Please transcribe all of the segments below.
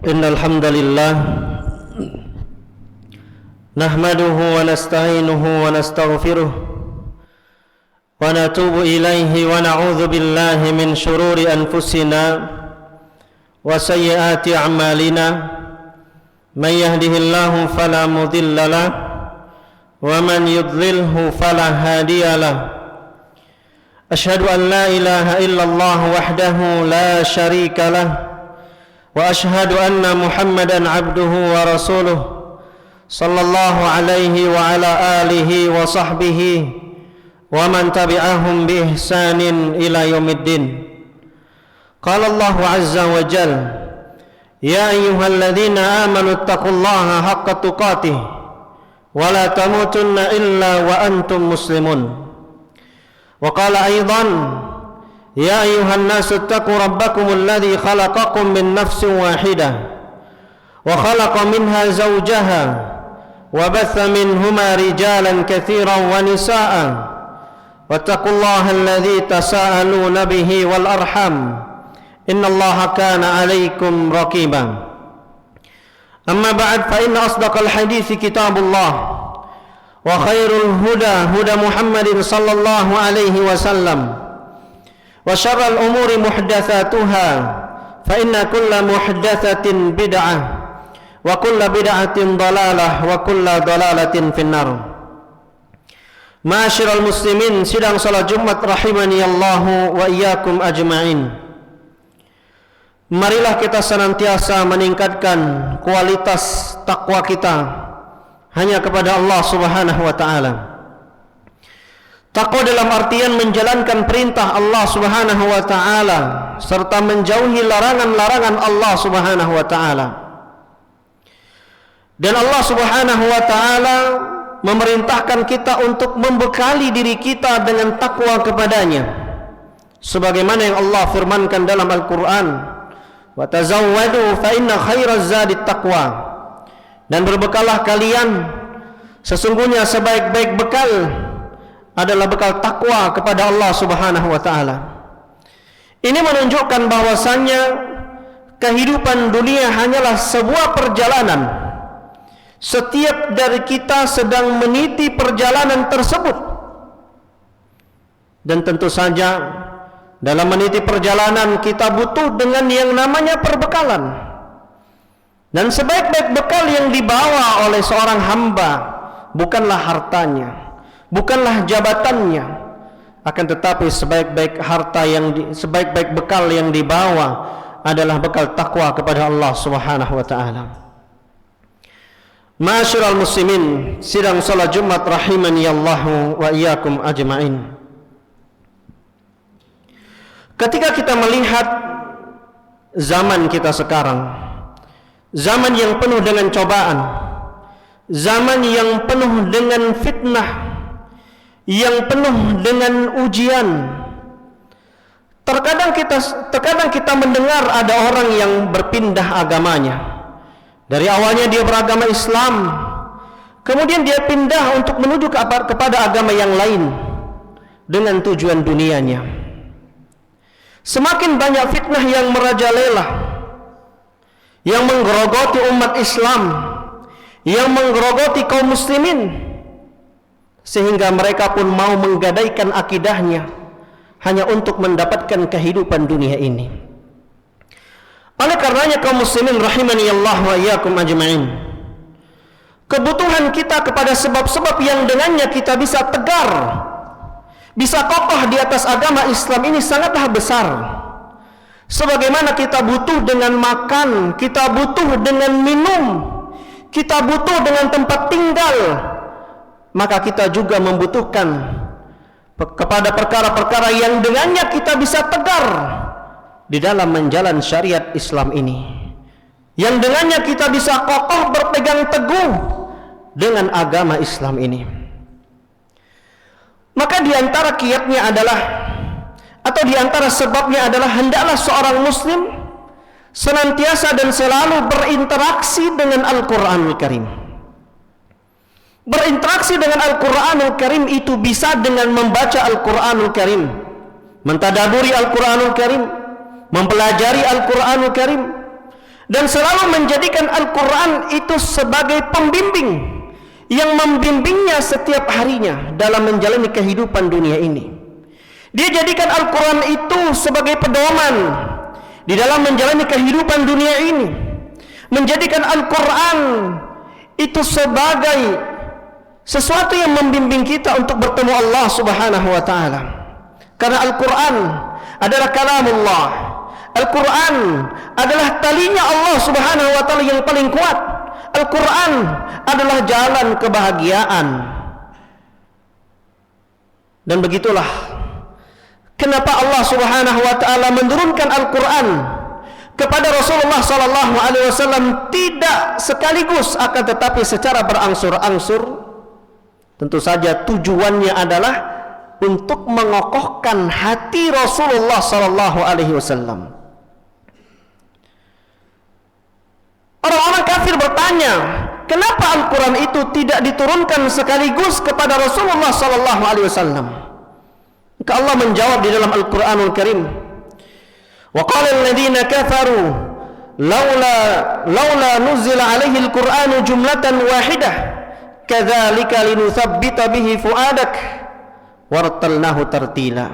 Innal hamdalillah nahmaduhu wa nasta'inuhu wa nastaghfiruh wa natubu ilaihi wa na'udzu billahi min shururi anfusina wa sayyiati a'malina man yahdihillahu fala mudilla lahu wa man yudlilhu fala hadiya lahu. Ashhadu an la ilaha illallah wahdahu la syarika lahu wa ashhadu anna Muhammadan abduhu wa rasuluh sallallahu alaihi wa ala alihi wa sahbihi wa man tabi'ahum bi ihsanin ila yaumiddin. Qala Allah azza wa jalla, ya ayyuhalladzina amanu taqullaha haqqa tuqatih wa la tamutunna illa wa antum muslimun. Wa qala aidan, ya ayuhan nasu ittaqu rabbakumul ladzi khalaqakum min nafsin wahidah wa khalaqa minha zawjaha wa batha minhuma rijalan katsiran wa nisaa'a wattaqullaha alladzi tasaaluna bihi wal arham innallaha kana 'alaikum raqiba. Amma ba'd, fa inna asdaqal hadithi kitabullah wa khairul huda huda Muhammadin sallallahu alaihi wasallam wa syarrul umuri muhdatsatuha fa inna kulla muhdatsatin bid'ah wa kulla bid'atin dhalalah wa kulla dhalalatin finnar. Ma'asyiral muslimin, sidang salat Jumat rahimani Allah wa iyyakum ajma'in. Marilah kita senantiasa meningkatkan kualitas takwa kita hanya kepada Allah Subhanahu wa taala. Takwa dalam artian menjalankan perintah Allah Subhanahu wa taala serta menjauhi larangan-larangan Allah Subhanahu wa taala. Dan Allah Subhanahu wa taala memerintahkan kita untuk membekali diri kita dengan takwa kepadanya. Sebagaimana yang Allah firmankan dalam Al-Qur'an, "Wa tazawwadu fa inna khairaz zadit taqwa." Dan berbekalah kalian, sesungguhnya sebaik-baik bekal adalah bekal takwa kepada Allah Subhanahu wa taala. Ini menunjukkan bahwasannya kehidupan dunia hanyalah sebuah perjalanan. Setiap dari kita sedang meniti perjalanan tersebut. Dan tentu saja dalam meniti perjalanan kita butuh dengan yang namanya perbekalan. Dan sebaik-baik bekal yang dibawa oleh seorang hamba bukanlah hartanya, bukanlah jabatannya, akan tetapi sebaik-baik bekal yang dibawa adalah bekal takwa kepada Allah Subhanahu wa taala. Ma'asyiral muslimin, sidang salat Jumat rahimani Allah wa iyyakum ajma'in. Ketika kita melihat zaman kita sekarang, zaman yang penuh dengan cobaan, zaman yang penuh dengan fitnah, yang penuh dengan ujian. Terkadang kita mendengar ada orang yang berpindah agamanya. Dari awalnya dia beragama Islam, kemudian dia pindah untuk menuju kepada agama yang lain dengan tujuan dunianya. Semakin banyak fitnah yang merajalela, yang menggerogoti umat Islam, yang menggerogoti kaum muslimin, sehingga mereka pun mau menggadaikan akidahnya hanya untuk mendapatkan kehidupan dunia ini. Oleh karenanya kaum muslimin rahimani Allah wa iyyakum ajma'in, kebutuhan kita kepada sebab-sebab yang dengannya kita bisa tegar, bisa kokoh di atas agama Islam ini sangatlah besar. Sebagaimana kita butuh dengan makan, kita butuh dengan minum, kita butuh dengan tempat tinggal, maka kita juga membutuhkan kepada perkara-perkara yang dengannya kita bisa tegar di dalam menjalan syariat Islam ini, yang dengannya kita bisa kokoh berpegang teguh dengan agama Islam ini. Maka di antara kiatnya adalah, atau di antara sebabnya adalah, hendaklah seorang muslim senantiasa dan selalu berinteraksi dengan Al-Quranul Karim. Berinteraksi dengan Al-Quranul Karim itu bisa dengan membaca Al-Quranul Karim, mentadaburi Al-Quranul Karim, mempelajari Al-Quranul Karim, dan selalu menjadikan Al-Quran itu sebagai pembimbing yang membimbingnya setiap harinya dalam menjalani kehidupan dunia ini. Dia jadikan Al-Quran itu sebagai pedoman di dalam menjalani kehidupan dunia ini, menjadikan Al-Quran itu sebagai sesuatu yang membimbing kita untuk bertemu Allah Subhanahu wa ta'ala. Karena Al-Quran adalah kalamullah, Al-Quran adalah talinya Allah Subhanahu wa ta'ala yang paling kuat. Al-Quran adalah jalan kebahagiaan. Dan begitulah kenapa Allah Subhanahu wa ta'ala menurunkan Al-Quran kepada Rasulullah sallallahu alaihi wasallam tidak sekaligus, akan tetapi secara berangsur-angsur. Tentu saja tujuannya adalah untuk mengokohkan hati Rasulullah sallallahu alaihi wasallam. Orang-orang kafir bertanya, kenapa Al-Quran itu tidak diturunkan sekaligus kepada Rasulullah sallallahu alaihi wasallam? Maka Allah menjawab di dalam Al-Quranul Karim, wa qala alladziina kafaru laula nuzila alaihi al-Qur'anu jumlatan wahidah kadzalika linutsabbita bihi fuadak wartalnahu tartila.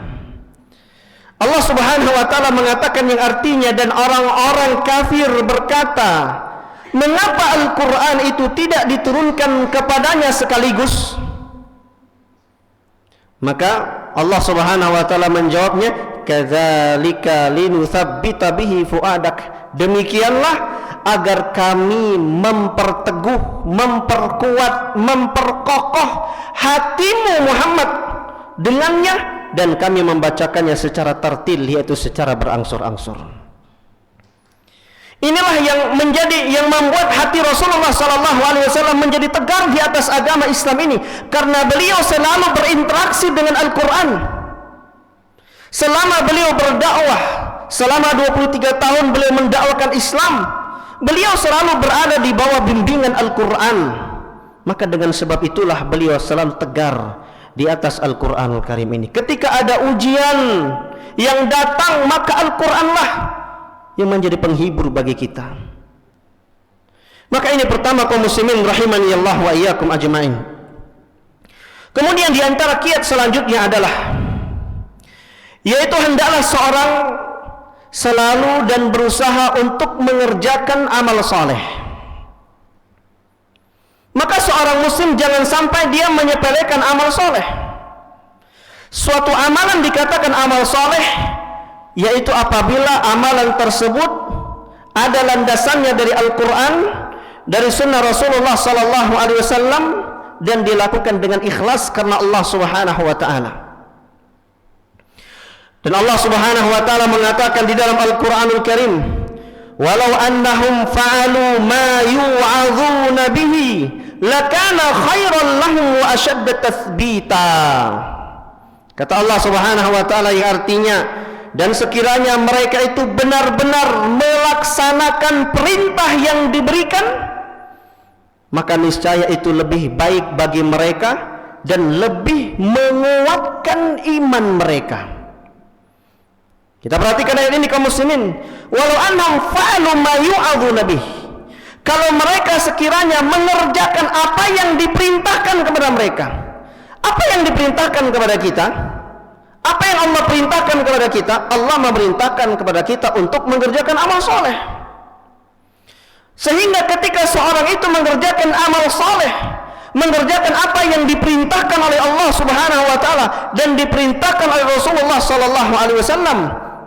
Allah Subhanahu wa ta'ala mengatakan yang artinya, dan orang-orang kafir berkata, mengapa Al-Quran itu tidak diturunkan kepadanya sekaligus? Maka Allah Subhanahu wa ta'ala menjawabnya, kadzalika linutsabbita bihi fuadak, demikianlah agar kami memperteguh, memperkuat, memperkokoh hatimu Muhammad dengannya, dan kami membacakannya secara tartil, yaitu secara berangsur-angsur. Inilah yang membuat hati Rasulullah sallallahu alaihi wasallam menjadi tegar di atas agama Islam ini, karena beliau selalu berinteraksi dengan Al-Quran. Selama beliau berdakwah, selama 23 tahun beliau mendakwakan Islam, beliau selalu berada di bawah bimbingan Al-Quran. Maka dengan sebab itulah beliau selalu tegar di atas Al-Quranul Karim ini. Ketika ada ujian yang datang, maka Al-Quranlah yang menjadi penghibur bagi kita. Maka ini pertama, kaum muslimin rahimani Allah wa iyyakum ajmain. Kemudian di antara kiat selanjutnya adalah, yaitu hendaklah seorang selalu dan berusaha untuk mengerjakan amal saleh. Maka seorang muslim jangan sampai dia menyepelekan amal soleh. Suatu amalan dikatakan amal soleh, yaitu apabila amalan tersebut ada landasannya dari Al-Quran, dari sunnah Rasulullah sallallahu alaihi wasallam, dan dilakukan dengan ikhlas karena Allah Subhanahu wa ta'ala. Dan Allah Subhanahu wa ta'ala mengatakan di dalam Al-Quranul Karim, walau annahum fa'alu ma yu'adzuna bihi lakana khairan lahum wa ashadda tathbita. Kata Allah Subhanahu wa ta'ala yang artinya, dan sekiranya mereka itu benar-benar melaksanakan perintah yang diberikan, maka niscaya itu lebih baik bagi mereka dan lebih menguatkan iman mereka. Kita perhatikan ayat ini kaum muslimin, walau annahum fa'alu ma yu'adzuna bihi, kalau mereka sekiranya mengerjakan apa yang diperintahkan kepada mereka. Apa yang diperintahkan kepada kita? Apa yang Allah perintahkan kepada kita? Allah memerintahkan kepada kita untuk mengerjakan amal soleh. Sehingga ketika seorang itu mengerjakan amal soleh, mengerjakan apa yang diperintahkan oleh Allah Subhanahu wa ta'ala dan diperintahkan oleh Rasulullah sallallahu alaihi wasallam,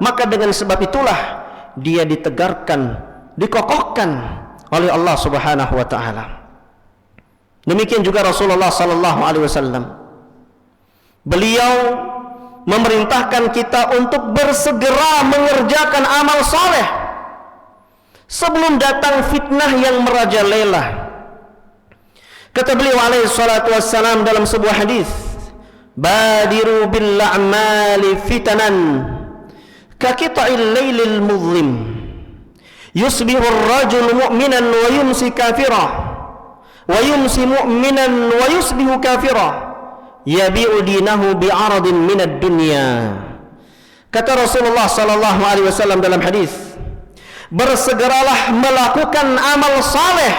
maka dengan sebab itulah dia ditegarkan, dikokohkan oleh Allah Subhanahu wa ta'ala. Demikian juga Rasulullah sallallahu alaihi wasallam, beliau memerintahkan kita untuk bersegera mengerjakan amal soleh sebelum datang fitnah yang merajalela. Kata beliau alaihi salatu wassalam dalam sebuah hadis, badiru bil a'mali fitanan ka qita'il lailil muzlim yusbihu ar-rajulu mu'minan wa yumsi kafira wa yumsi mu'minan wa yusbihu kafira yabi'u dinahu bi'aradin minad dunya. Kata Rasulullah sallallahu alaihi wasallam dalam hadis, bersegeralah melakukan amal saleh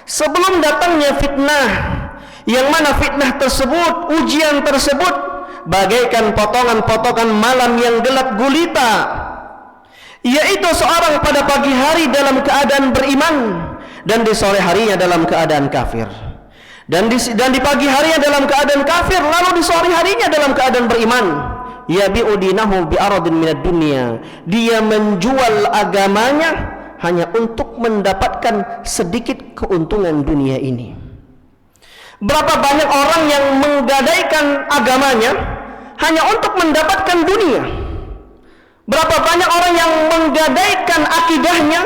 sebelum datangnya fitnah, yang mana fitnah tersebut, ujian tersebut bagaikan potongan-potongan malam yang gelap gulita, yaitu seorang pada pagi hari dalam keadaan beriman dan di sore harinya dalam keadaan kafir, dan di pagi harinya dalam keadaan kafir, lalu di sore harinya dalam keadaan beriman. Yabi'u dinahu bi'aradin minad dunya, dia menjual agamanya hanya untuk mendapatkan sedikit keuntungan dunia ini. Berapa banyak orang yang menggadaikan agamanya hanya untuk mendapatkan dunia. Berapa banyak orang yang menggadaikan akidahnya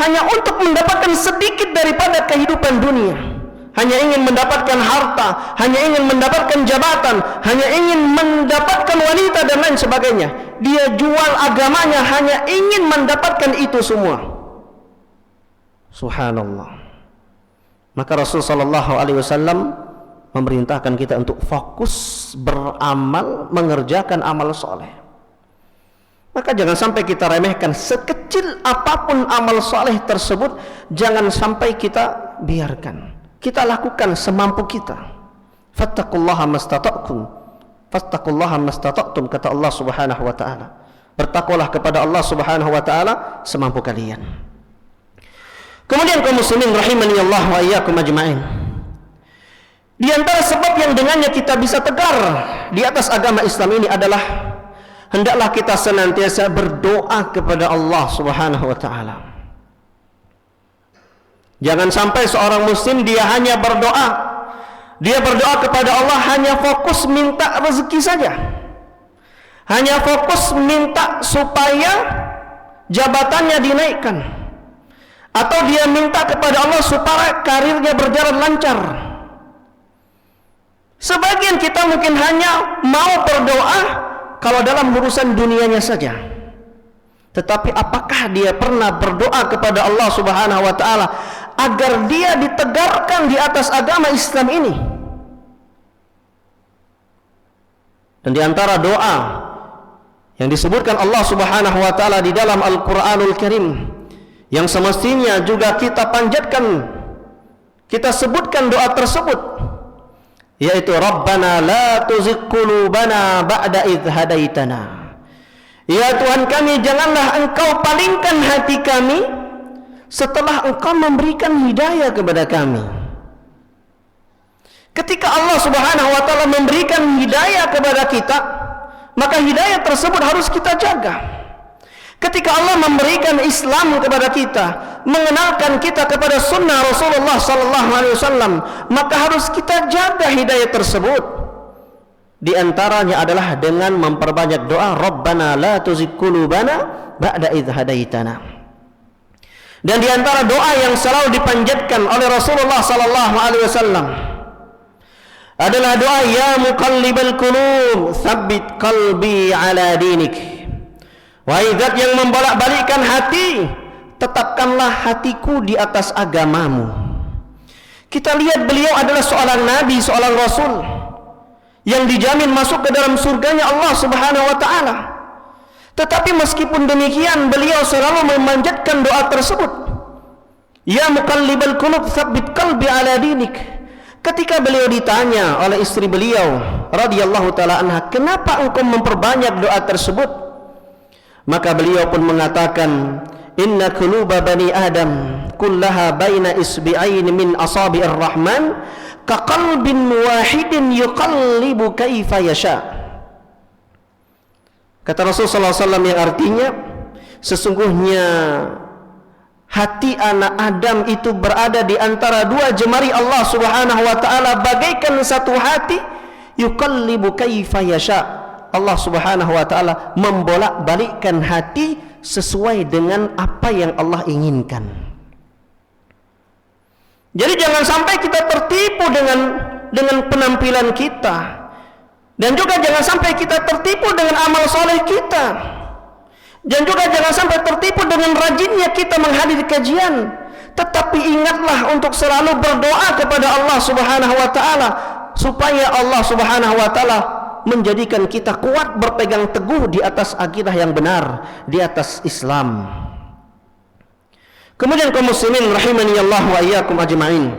hanya untuk mendapatkan sedikit daripada kehidupan dunia. Hanya ingin mendapatkan harta, hanya ingin mendapatkan jabatan, hanya ingin mendapatkan wanita dan lain sebagainya. Dia jual agamanya hanya ingin mendapatkan itu semua. Subhanallah. Maka Rasul sallallahu alaihi wasallam memerintahkan kita untuk fokus beramal, mengerjakan amal soleh. Maka jangan sampai kita remehkan, sekecil apapun amal soleh tersebut jangan sampai kita biarkan. Kita lakukan semampu kita. Fattaqullaha mastata'tum. Fattaqullaha mastata'tum, kata Allah Subhanahu wa taala. Bertakwalah kepada Allah Subhanahu wa taala semampu kalian. Kemudian kaum muslimin rahimani Allah wa iyyakum ajma'in. Di antara sebab yang dengannya kita bisa tegar di atas agama Islam ini adalah hendaklah kita senantiasa berdoa kepada Allah Subhanahu wa taala. Jangan sampai seorang muslim dia hanya berdoa, dia berdoa kepada Allah hanya fokus minta rezeki saja, hanya fokus minta supaya jabatannya dinaikkan, atau dia minta kepada Allah supaya karirnya berjalan lancar. Sebagian kita mungkin hanya mau berdoa kalau dalam urusan dunianya saja, tetapi apakah dia pernah berdoa kepada Allah Subhanahu wa taala agar dia ditegarkan di atas agama Islam ini? Dan di antara doa yang disebutkan Allah Subhanahu wa taala di dalam Al-Qur'anul Karim, yang semestinya juga kita panjatkan, kita sebutkan doa tersebut, yaitu Rabbana la tuzigh qulubana ba'da idh hadaitana. Ya Tuhan kami, janganlah Engkau palingkan hati kami setelah Engkau memberikan hidayah kepada kami. Ketika Allah Subhanahu wa taala memberikan hidayah kepada kita, maka hidayah tersebut harus kita jaga. Ketika Allah memberikan Islam kepada kita, mengenalkan kita kepada sunnah Rasulullah sallallahu alaihi wasallam, maka harus kita jaga hidayah tersebut. Di antaranya adalah dengan memperbanyak doa Rabbana la tuzigh qulubana ba'da idh hadaitana. Dan di antara doa yang selalu dipanjatkan oleh Rasulullah sallallahu alaihi wasallam adalah doa ya muqallibal qulub tsabbit qalbi ala dinik. Wahai zat yang membolak-balikkan hati, tetapkanlah hatiku di atas agamamu. Kita lihat beliau adalah seorang nabi, seorang rasul yang dijamin masuk ke dalam surganya Allah Subhanahu wa taala. Tetapi meskipun demikian, beliau selalu memanjatkan doa tersebut. Ya muqallibal qulub tsabbit qalbi ala dinik. Ketika beliau ditanya oleh istri beliau radhiyallahu taala anha, "Kenapa engkau memperbanyak doa tersebut?" Maka beliau pun mengatakan, "Inna quluba bani Adam kullaha baina isbi'ain min asabi'ir rahman ka qalbin wahidin yuqallibu kaifa yasha." Kata Rasulullah SAW yang artinya, sesungguhnya hati anak Adam itu berada di antara dua jemari Allah Subhanahu wa taala bagaikan satu hati, yuqallibu kaifa yasha. Allah Subhanahu wa taala membolak-balikkan hati sesuai dengan apa yang Allah inginkan. Jadi jangan sampai kita tertipu dengan penampilan kita, dan juga jangan sampai kita tertipu dengan amal soleh kita, dan juga jangan sampai tertipu dengan rajinnya kita menghadiri kajian. Tetapi ingatlah untuk selalu berdoa kepada Allah Subhanahu wa taala supaya Allah Subhanahu wa taala menjadikan kita kuat berpegang teguh di atas akidah yang benar, di atas Islam. Kemudian kaum muslimin rahimani Allah wa iyyakum ajma'in.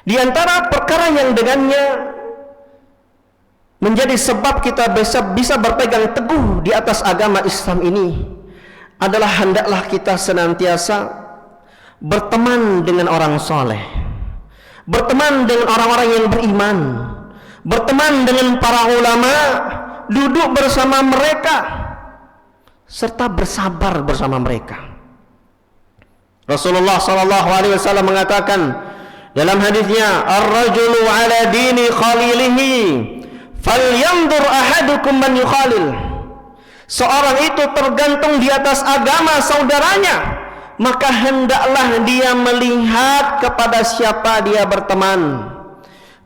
Di antara perkara yang dengannya menjadi sebab kita bisa berpegang teguh di atas agama Islam ini adalah hendaklah kita senantiasa berteman dengan orang soleh, berteman dengan orang-orang yang beriman, berteman dengan para ulama, duduk bersama mereka, serta bersabar bersama mereka. Rasulullah SAW mengatakan dalam hadisnya, "Ar-rajulu ala dini khalilihi, falyanzur ahadukum man yukhalil." Seorang itu tergantung di atas agama saudaranya, maka hendaklah dia melihat kepada siapa dia berteman,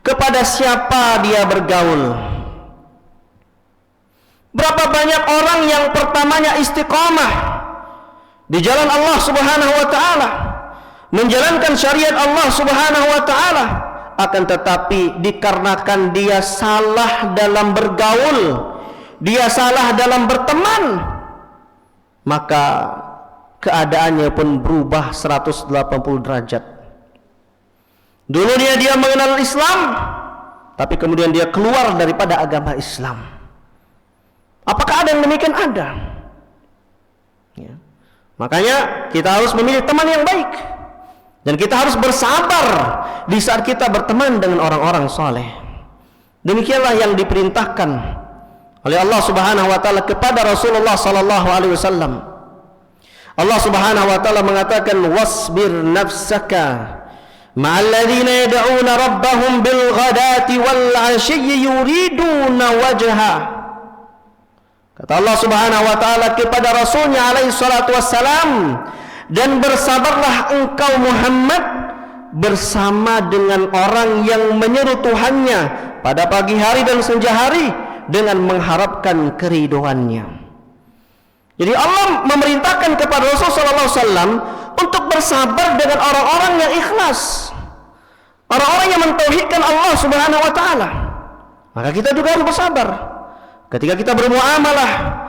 kepada siapa dia bergaul. Berapa banyak orang yang pertamanya istiqamah di jalan Allah Subhanahu wa taala, menjalankan syariat Allah Subhanahu wa taala, akan tetapi dikarenakan dia salah dalam bergaul, dia salah dalam berteman, maka keadaannya pun berubah 180 derajat. Dulu dia mengenal Islam, tapi kemudian dia keluar daripada agama Islam. Apakah ada yang demikian? Ada. Ya. Makanya kita harus memilih teman yang baik, dan kita harus bersabar di saat kita berteman dengan orang-orang soleh. Demikianlah yang diperintahkan oleh Allah Subhanahu wa taala kepada Rasulullah sallallahu alaihi wasallam. Allah Subhanahu wa taala mengatakan, "Wasbir nafsaka ma'al ladzina yad'una rabbahum bil ghadati wal 'ashyi yuriduna wajha." Kata Allah Subhanahu wa taala kepada Rasulnya alaihi salatu wassalam, dan bersabarlah engkau Muhammad bersama dengan orang yang menyeru Tuhannya pada pagi hari dan senja hari dengan mengharapkan keridhoannya. Jadi Allah memerintahkan kepada Rasulullah SAW untuk bersabar dengan orang-orang yang ikhlas, orang-orang yang mentauhidkan Allah Subhanahu wa taala. Maka kita juga harus bersabar ketika kita bermuamalah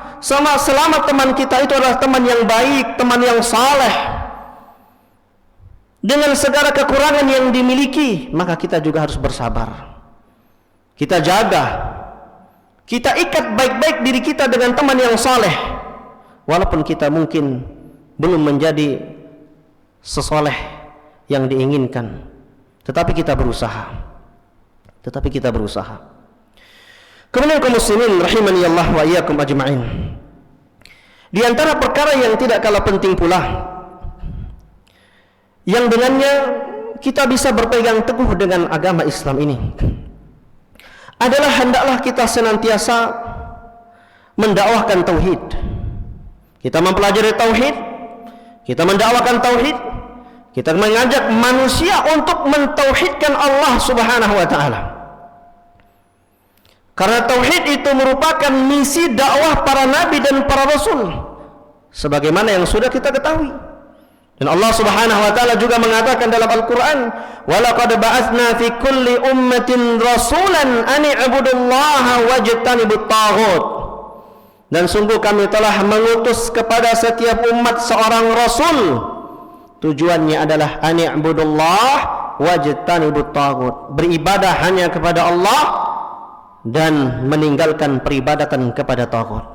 selama teman kita itu adalah teman yang baik, teman yang saleh, dengan segala kekurangan yang dimiliki, maka kita juga harus bersabar. Kita jaga, kita ikat baik-baik diri kita dengan teman yang saleh, walaupun kita mungkin belum menjadi sesoleh yang diinginkan, tetapi kita berusaha. Kemudian kaum muslimin rahimani Allah wa iyyakum ajma'in. Di antara perkara yang tidak kalah penting pula, yang dengannya kita bisa berpegang teguh dengan agama Islam ini, adalah hendaklah kita senantiasa mendakwahkan tauhid. Kita mempelajari tauhid, kita mendakwakan tauhid, kita mengajak manusia untuk mentauhidkan Allah Subhanahu wa taala. Karena tauhid itu merupakan misi dakwah para nabi dan para rasul, sebagaimana yang sudah kita ketahui. Dan Allah Subhanahu wa taala juga mengatakan dalam Al-Qur'an, "Wa laqad ba'atsna fi kulli ummatin rasulan an i'budullaha wajtanibut taghut." Dan sungguh kami telah mengutus kepada setiap umat seorang rasul. Tujuannya adalah an i'budullah wajtanibut taghut, beribadah hanya kepada Allah dan meninggalkan peribadatan kepada taghut.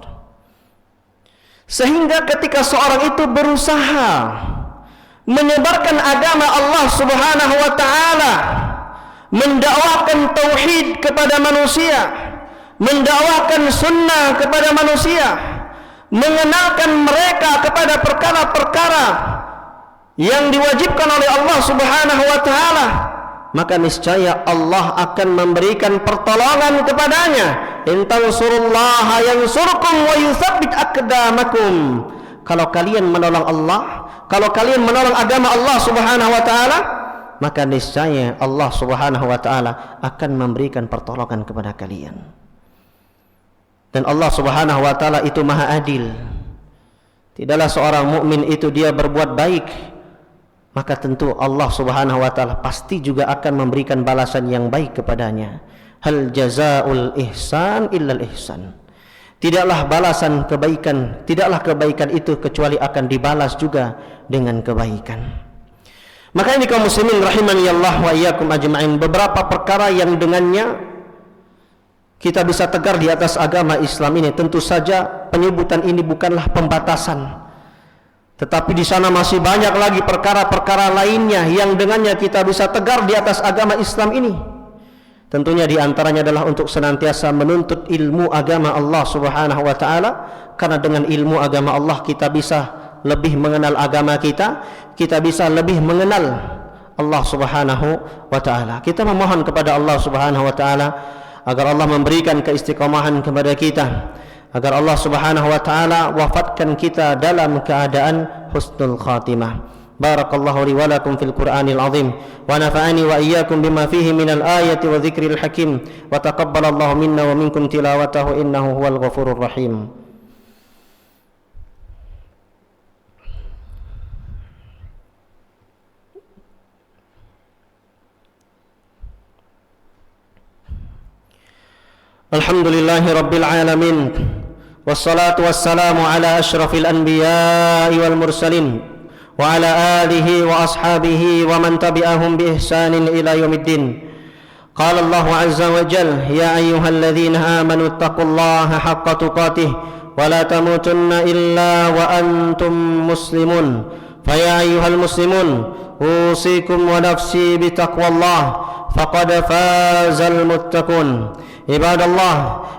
Sehingga ketika seorang itu berusaha menyebarkan agama Allah Subhanahu wa taala, mendakwakan tauhid kepada manusia, mendakwakan sunnah kepada manusia, mengenalkan mereka kepada perkara-perkara yang diwajibkan oleh Allah Subhanahu wa taala, maka niscaya Allah akan memberikan pertolongan kepadanya. In tansurullaha yansurkum wa yutsabbit aqdamakum. Kalau kalian menolong Allah, kalau kalian menolong agama Allah Subhanahu wa taala, maka niscaya Allah Subhanahu wa taala akan memberikan pertolongan kepada kalian. Dan Allah Subhanahu wa taala itu Maha Adil. Tidaklah seorang mukmin itu dia berbuat baik, maka tentu Allah Subhanahu wa taala pasti juga akan memberikan balasan yang baik kepadanya. Hal jazaa'ul ihsan illal ihsan. tidaklah kebaikan itu kecuali akan dibalas juga dengan kebaikan. Maka ini kaum muslimin rahimani Allah wa iyyakum ajma'in, beberapa perkara yang dengannya kita bisa tegar di atas agama Islam ini. Tentu saja penyebutan ini bukanlah pembatasan, tetapi di sana masih banyak lagi perkara-perkara lainnya yang dengannya kita bisa tegar di atas agama Islam ini. Tentunya di antaranya adalah untuk senantiasa menuntut ilmu agama Allah Subhanahu wa taala, karena dengan ilmu agama Allah kita bisa lebih mengenal agama kita bisa lebih mengenal Allah Subhanahu wa taala. Kita memohon kepada Allah Subhanahu wa taala agar Allah memberikan keistiqomahan kepada kita, agar Allah Subhanahu wa taala wafatkan kita dalam keadaan husnul khatimah. Barakallahu li wa lakum fil Qur'anil azim wa nafa'ani wa iyyakum bima fihi minal ayati wa dzikril hakim wa taqabbalallahu minna wa minkum tilawatahu innahu huwal ghafurur rahim. Alhamdulillahi rabbil alamin, wassalatu wassalamu ala asyrafil anbiya'i wal mursalin wa ala alihi wa ashabihi wa man tabi'ahum bi ihsanin ila yaumiddin. Qala Allahu azza wa jalla, ya ayyuhalladzina amanu taqullaha haqqa tuqatih wa la tamutunna illa wa antum muslimun. Fa ya ayyuhal muslimun, usikum wa nafsi bi taqwallah faqad fazal muttaqun. Ibadallah,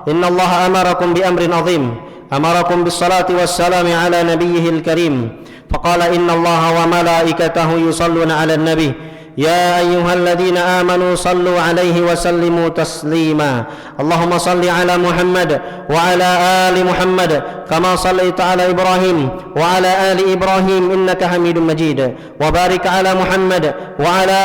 innallaha amarakum bi amrin azim, amarakum bis salati was salami ala nabiyyihil karim. فقال إن الله وملائكته يصلون على النبي يا أيها الذين آمنوا صلوا عليه وسلموا تسليما. اللهم صل على محمد وعلى آل محمد كما صليت على إبراهيم وعلى آل إبراهيم إنك حميد مجيد، وبارك على محمد وعلى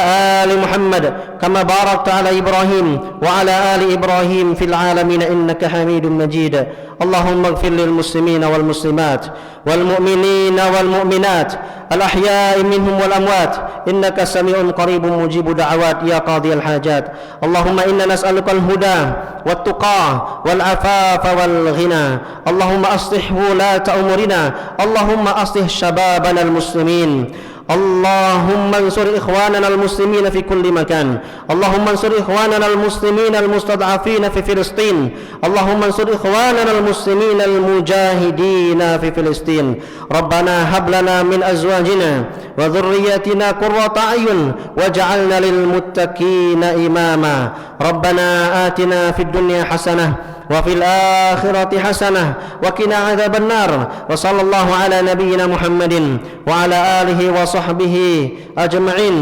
آل محمد كما باركت على إبراهيم وعلى آل إبراهيم في العالمين إنك حميد مجيد. اللهم اغفر للمسلمين والمسلمات والمؤمنين والمؤمنات الأحياء منهم والأموات إنك سميع قريب مجيب دعوات يا قاضي الحاجات. اللهم إنا نسألك الهدى والتقى والعفاف والغنى. اللهم أصلح ولاة أمورنا، اللهم أصلح شبابنا المسلمين، اللهم انصر إخواننا المسلمين في كل مكان، اللهم انصر إخواننا المسلمين المستضعفين في فلسطين، اللهم انصر إخواننا المسلمين المجاهدين في فلسطين. ربنا هب لنا من أزواجنا وذرياتنا قرة أعين واجعلنا للمتقين إماما. ربنا آتنا في الدنيا حسنة وفي الآخرة حسنة وقنا عذاب النار. وصلى الله على نبينا محمد وعلى آله وصحبه أجمعين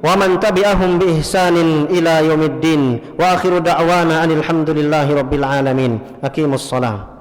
ومن تبعهم بإحسان إلى يوم الدين. وآخر دعوانا أن الحمد لله رب العالمين. أقيموا الصلاة.